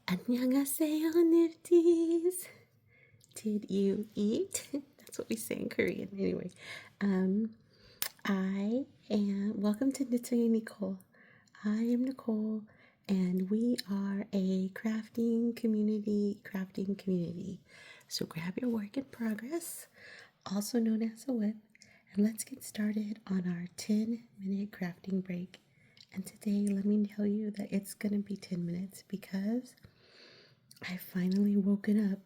안녕하세요, kNifties. Did you eat? That's what we say in Korean. Anyway, I am welcome to Knitting Nicole. I am Nicole, and we are a crafting community. So grab your work in progress, also known as a whip, and let's get started on our 10-minute crafting break. And today, let me tell you that it's gonna be 10 minutes because I finally woken up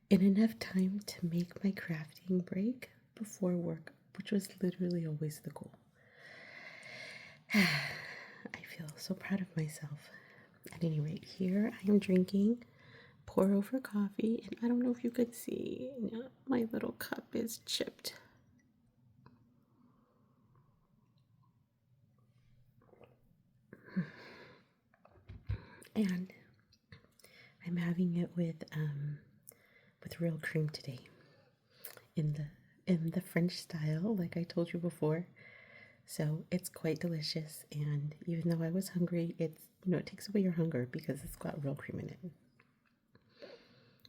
in enough time to make my crafting break before work, which was literally always the goal. I feel so proud of myself. At any rate, here I am drinking pour over coffee, and I don't know if you could see, my little cup is chipped. And I'm having it with real cream today, in the French style, like I told you before. So it's quite delicious, and even though I was hungry, it takes away your hunger because it's got real cream in it.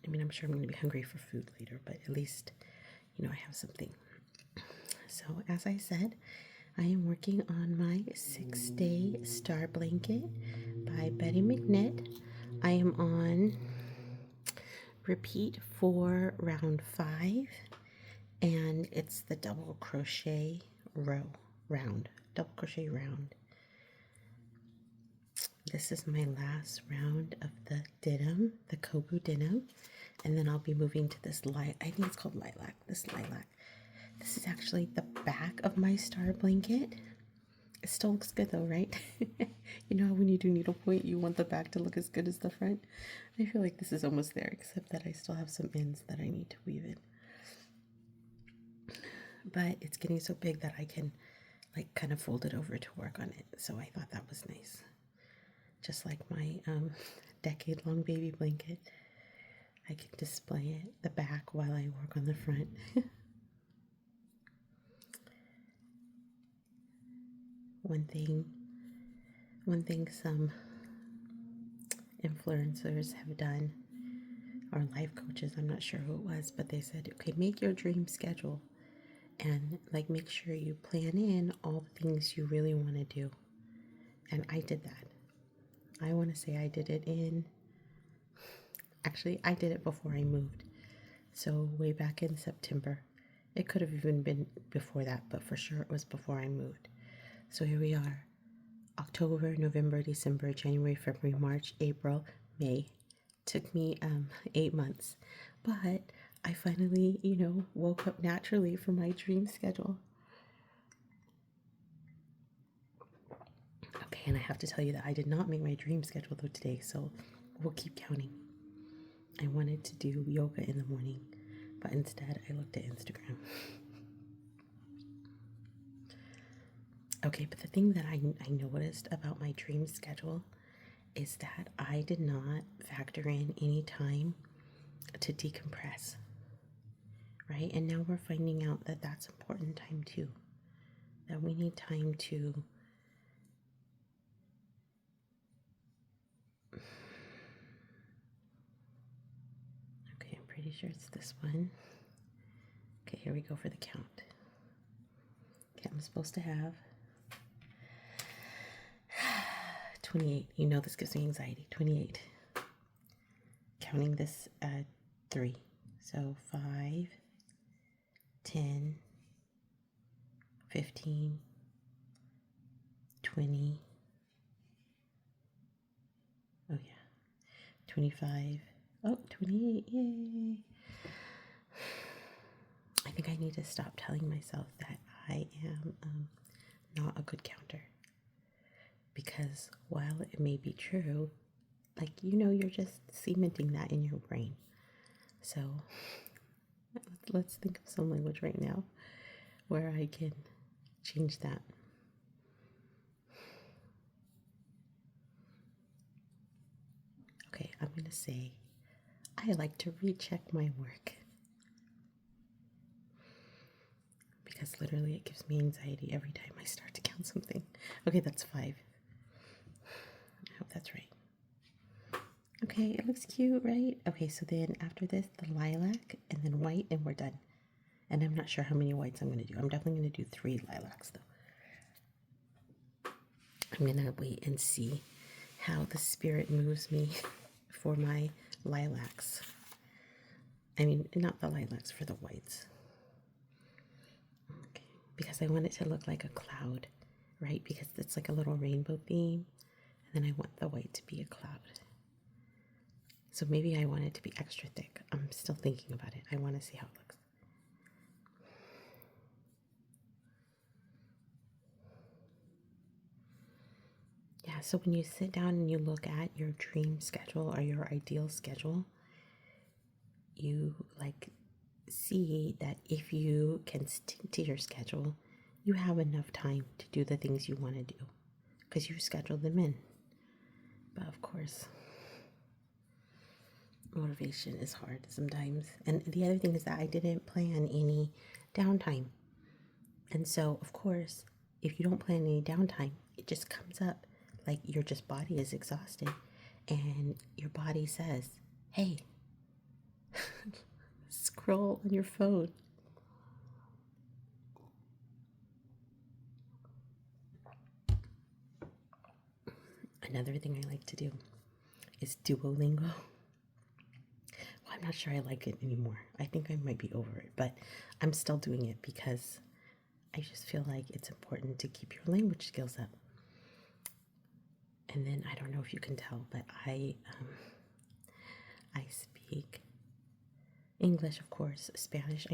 I mean, I'm sure I'm going to be hungry for food later, but at least, I have something. So as I said, I am working on my 6-day star blanket by Betty McNitt. I am on repeat for round 5, and it's the double crochet round. This is my last round of the denim, the Kobu denim, and then I'll be moving to this I think it's called lilac. This is actually the back of my star blanket. It still looks good though, right? You know how when you do needlepoint, you want the back to look as good as the front? I feel like this is almost there, except that I still have some ends that I need to weave in. But it's getting so big that I can kind of fold it over to work on it. So I thought that was nice. Just like my decade-long baby blanket, I can display it the back while I work on the front. One thing some influencers have done, or life coaches, I'm not sure who it was, but they said, okay, make your dream schedule and make sure you plan in all the things you really want to do. And I did that. I want to say I did it I did it before I moved. So way back in September. It could have even been before that, but for sure it was before I moved. So here we are. October, November, December, January, February, March, April, May. Took me 8 months. But I finally, woke up naturally for my dream schedule. Okay, and I have to tell you that I did not make my dream schedule though today, so we'll keep counting. I wanted to do yoga in the morning, but instead I looked at Instagram. Okay, but the thing that I noticed about my dream schedule is that I did not factor in any time to decompress, right? And now we're finding out that that's important time too, that we need time to okay, I'm pretty sure it's this one. Okay, here we go for the count. Okay, I'm supposed to have 28. This gives me anxiety. 28. Counting this at 3. So 5, 10, 15, 20. Oh yeah. 25. Oh, 28. Yay. I think I need to stop telling myself that I am not a good counter. Because while it may be true, you're just cementing that in your brain. So let's think of some language right now where I can change that. Okay, I'm going to say I like to recheck my work. Because literally it gives me anxiety every time I start to count something. Okay, that's 5. I hope that's right. Okay, it looks cute, right? Okay, so then after this, the lilac and then white, and we're done. And I'm not sure how many whites I'm going to do. I'm definitely going to do 3 lilacs, though. I'm going to wait and see how the spirit moves me for my lilacs. I mean, not the lilacs, for the whites. Okay, because I want it to look like a cloud, right? Because it's like a little rainbow theme. And then I want the white to be a cloud. So maybe I want it to be extra thick. I'm still thinking about it. I want to see how it looks. Yeah, so when you sit down and you look at your dream schedule or your ideal schedule, you like see that if you can stick to your schedule, you have enough time to do the things you want to do because you scheduled them in. But of course, motivation is hard sometimes. And the other thing is that I didn't plan any downtime. And so, of course, if you don't plan any downtime, it just comes up like your just body is exhausted and your body says, hey, scroll on your phone. Another thing I like to do is Duolingo. Well, I'm not sure I like it anymore. I think I might be over it, but I'm still doing it because I just feel like it's important to keep your language skills up. And then I don't know if you can tell, but I speak English, of course, Spanish.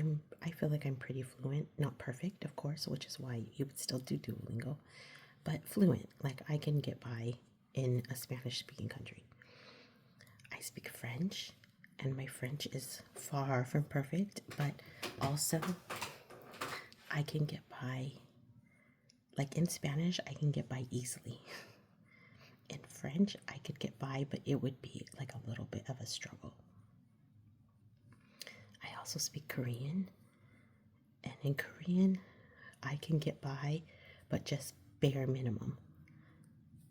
I feel like I'm pretty fluent, not perfect, of course, which is why you would still do Duolingo, but fluent. Like I can get by in a Spanish-speaking country. I speak French, and my French is far from perfect, but also I can get by. Like in Spanish, I can get by easily. In French, I could get by, but it would be like a little bit of a struggle. I also speak Korean, and in Korean, I can get by, but just bare minimum.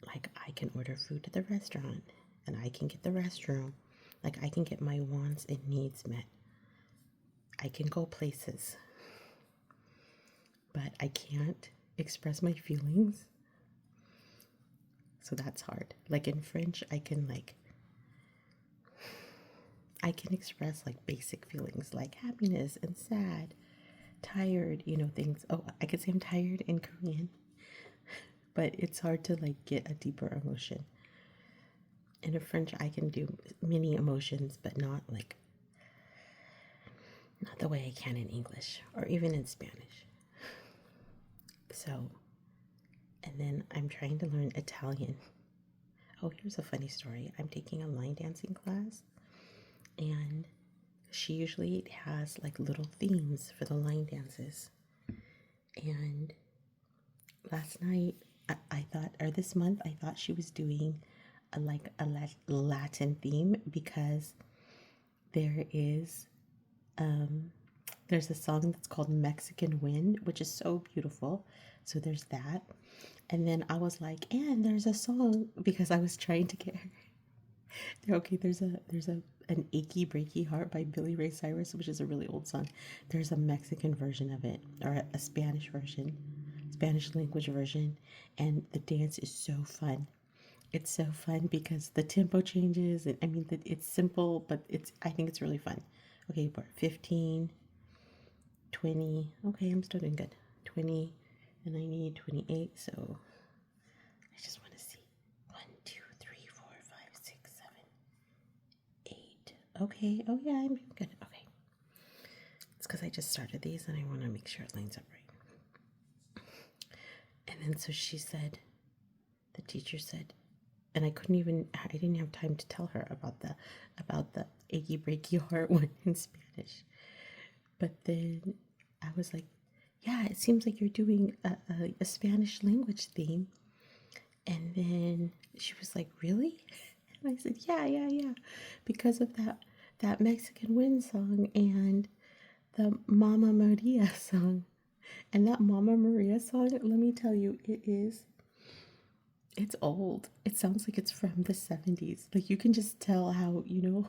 Like I can order food at the restaurant, and I can get the restroom. Like I can get my wants and needs met. I can go places, but I can't express my feelings. So that's hard. Like in French, I can express like basic feelings like happiness and sad, tired, things. Oh, I could say I'm tired in Korean, but it's hard to like get a deeper emotion. In French, I can do many emotions, but not the way I can in English or even in Spanish. So, and then I'm trying to learn Italian. Oh, here's a funny story. I'm taking a line dancing class, and she usually has like little themes for the line dances. And last night, I thought, or this month, I thought she was doing a Latin theme because there is there's a song that's called Mexican Wind, which is so beautiful. So there's that. And then I was like, and there's a song because I was trying to get her. Okay, there's an Achy Breaky Heart by Billy Ray Cyrus, which is a really old song. There's a Mexican version of it, or a Spanish version, Spanish language version, and the dance is so fun. It's so fun because the tempo changes, and I mean it's simple, but I think it's really fun. Okay, we're 15, 20. Okay, I'm still doing good. 20, and I need 28, so I just want to see. 1, 2, 3, 4, 5, 6, 7, 8. Okay, oh yeah, I'm doing good. Okay. It's because I just started these and I want to make sure it lines up right. And then so she said, the teacher said, and I didn't have time to tell her about the Achy Breaky Heart one in Spanish. But then I was like, yeah, it seems like you're doing a Spanish language theme. And then she was like, really? And I said, yeah. Because of that Mexican Wind song and the Mama Maria song. And that Mama Maria song, let me tell you, It's old. It sounds like it's from the 70s. Like you can just tell how, you know.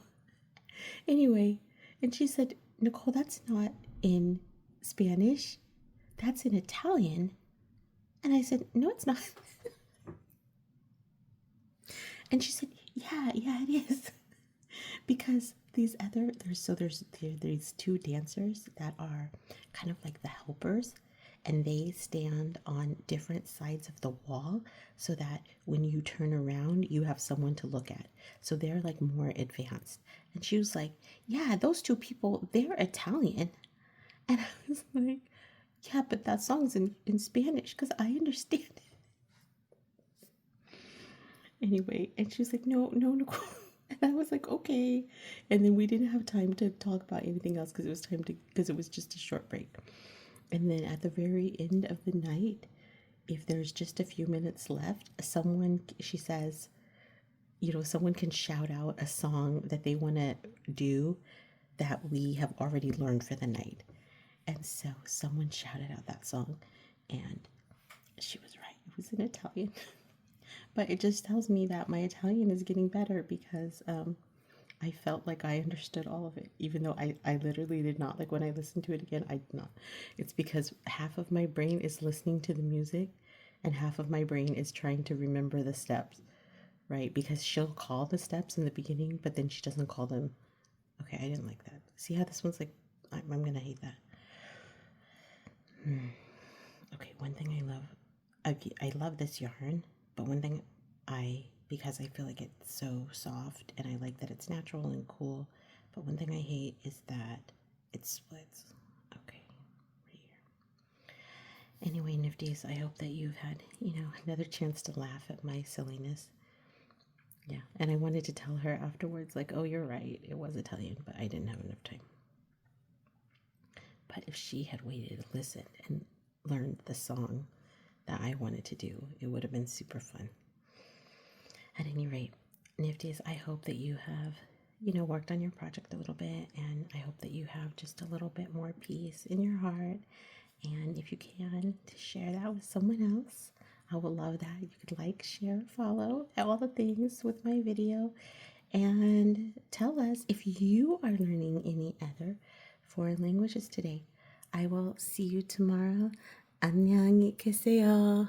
Anyway, and she said, Nicole, that's not in Spanish. That's in Italian. And I said, no, it's not. And she said, yeah, it is. Because there's these two dancers that are kind of like the helpers, and they stand on different sides of the wall so that when you turn around you have someone to look at, so they're like more advanced. And she was like, yeah, those two people, they're Italian. And I was like, yeah, but that song's in Spanish because I understand it. Anyway, and she was like, no, Nicole. And I was like, okay. And then we didn't have time to talk about anything else because it was just a short break. And then at the very end of the night, if there's just a few minutes left, she says, someone can shout out a song that they want to do that we have already learned for the night. And so someone shouted out that song, and she was right. It was in Italian. But it just tells me that my Italian is getting better because I felt like I understood all of it, even though I literally did not. Like when I listened to it again, I did not. It's because half of my brain is listening to the music and half of my brain is trying to remember the steps, right? Because she'll call the steps in the beginning, but then she doesn't call them. Okay, I didn't like that. See how this one's like, I'm going to hate that. Okay, one thing I love, I love this yarn, but one thing because I feel like it's so soft and I like that it's natural and cool, but one thing I hate is that it splits. Okay, right here. Anyway, Nifties, I hope that you've had, another chance to laugh at my silliness. Yeah, and I wanted to tell her afterwards, like, oh, you're right, it was Italian, but I didn't have enough time. But if she had waited to listen and learned the song that I wanted to do, it would have been super fun. At any rate, Nifties, I hope that you have, worked on your project a little bit, and I hope that you have just a little bit more peace in your heart. And if you can, to share that with someone else, I would love that. You could like, share, follow, all the things with my video, and tell us if you are learning any other foreign languages today. I will see you tomorrow. 안녕히 계세요.